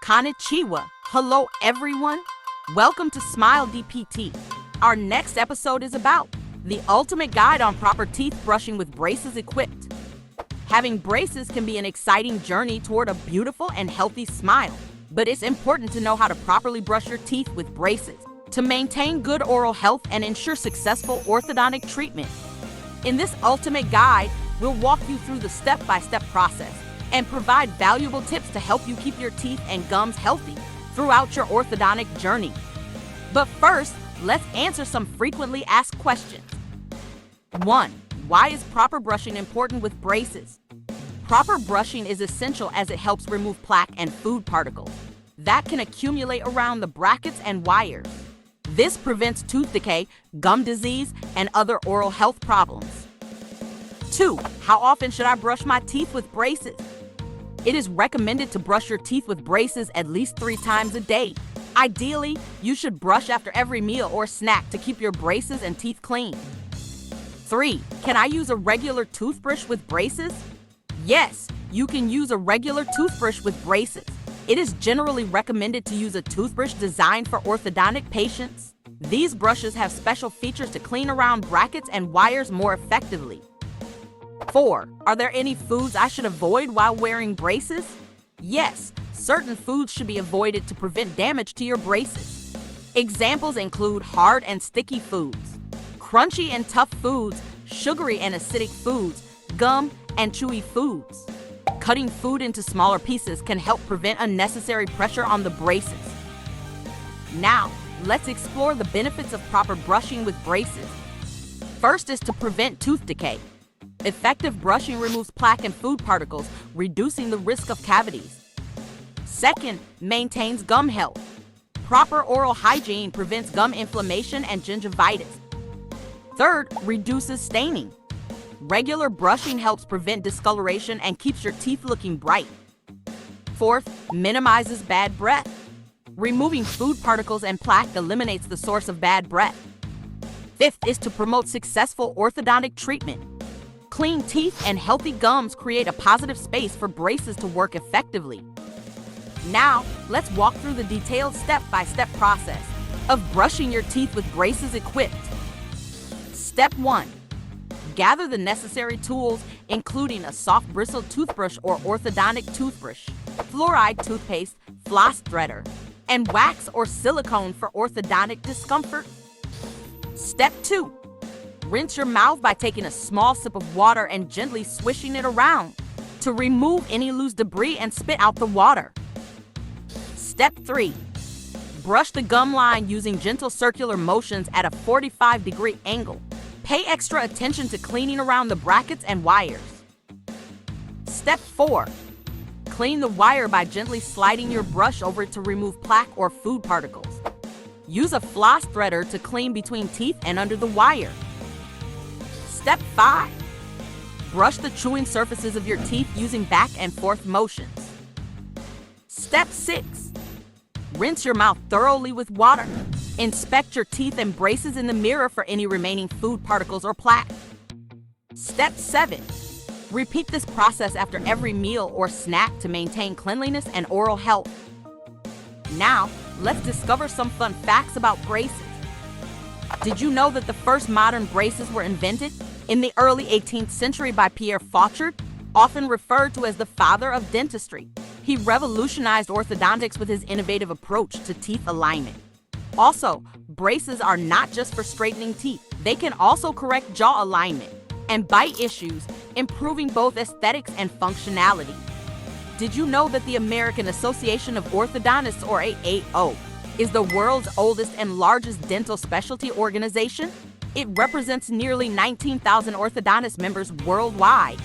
Konnichiwa. Hello, everyone. Welcome to SmileDPT. Our next episode is about the ultimate guide on proper teeth brushing with braces equipped. Having braces can be an exciting journey toward a beautiful and healthy smile, but it's important to know how to properly brush your teeth with braces to maintain good oral health and ensure successful orthodontic treatment. In this ultimate guide, we'll walk you through the step-by-step process and provide valuable tips to help you keep your teeth and gums healthy throughout your orthodontic journey. But first, let's answer some frequently asked questions. 1. Why is proper brushing important with braces? Proper brushing is essential as it helps remove plaque and food particles that can accumulate around the brackets and wires. This prevents tooth decay, gum disease, and other oral health problems. 2. How often should I brush my teeth with braces? It is recommended to brush your teeth with braces at least 3 times a day. Ideally, you should brush after every meal or snack to keep your braces and teeth clean. 3. Can I use a regular toothbrush with braces? Yes, you can use a regular toothbrush with braces. It is generally recommended to use a toothbrush designed for orthodontic patients. These brushes have special features to clean around brackets and wires more effectively. 4. Are there any foods I should avoid while wearing braces? Yes, certain foods should be avoided to prevent damage to your braces. Examples include hard and sticky foods, crunchy and tough foods, sugary and acidic foods, gum and chewy foods. Cutting food into smaller pieces can help prevent unnecessary pressure on the braces. Now, let's explore the benefits of proper brushing with braces. First is to prevent tooth decay. Effective brushing removes plaque and food particles, reducing the risk of cavities. Second, maintains gum health. Proper oral hygiene prevents gum inflammation and gingivitis. Third, reduces staining. Regular brushing helps prevent discoloration and keeps your teeth looking bright. Fourth, minimizes bad breath. Removing food particles and plaque eliminates the source of bad breath. Fifth is to promote successful orthodontic treatment. Clean teeth and healthy gums create a positive space for braces to work effectively. Now, let's walk through the detailed step-by-step process of brushing your teeth with braces equipped. Step 1. Gather the necessary tools, including a soft bristled toothbrush or orthodontic toothbrush, fluoride toothpaste, floss threader, and wax or silicone for orthodontic discomfort. Step 2. Rinse your mouth by taking a small sip of water and gently swishing it around to remove any loose debris and spit out the water. Step 3. Brush the gum line using gentle circular motions at a 45-degree angle. Pay extra attention to cleaning around the brackets and wires. Step 4. Clean the wire by gently sliding your brush over it to remove plaque or food particles. Use a floss threader to clean between teeth and under the wire. Step 5. Brush the chewing surfaces of your teeth using back and forth motions. Step 6. Rinse your mouth thoroughly with water. Inspect your teeth and braces in the mirror for any remaining food particles or plaque. Step 7. Repeat this process after every meal or snack to maintain cleanliness and oral health. Now, let's discover some fun facts about braces. Did you know that the first modern braces were invented in the early 18th century by Pierre Fauchard, often referred to as the father of dentistry? He revolutionized orthodontics with his innovative approach to teeth alignment. Also, braces are not just for straightening teeth. They can also correct jaw alignment and bite issues, improving both aesthetics and functionality. Did you know that the American Association of Orthodontists, or AAO, is the world's oldest and largest dental specialty organization? It represents nearly 19,000 orthodontist members worldwide.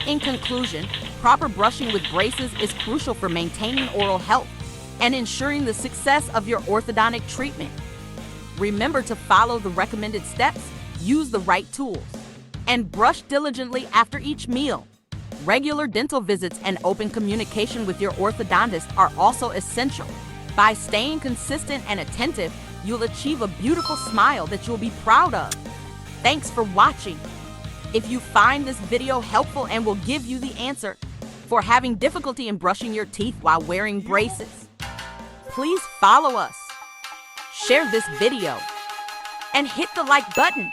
In conclusion, proper brushing with braces is crucial for maintaining oral health and ensuring the success of your orthodontic treatment. Remember to follow the recommended steps, use the right tools, and brush diligently after each meal. Regular dental visits and open communication with your orthodontist are also essential. By staying consistent and attentive, you'll achieve a beautiful smile that you'll be proud of. Thanks for watching. If you find this video helpful and will give you the answer, for having difficulty in brushing your teeth while wearing braces. Please follow us, share this video, and hit the like button.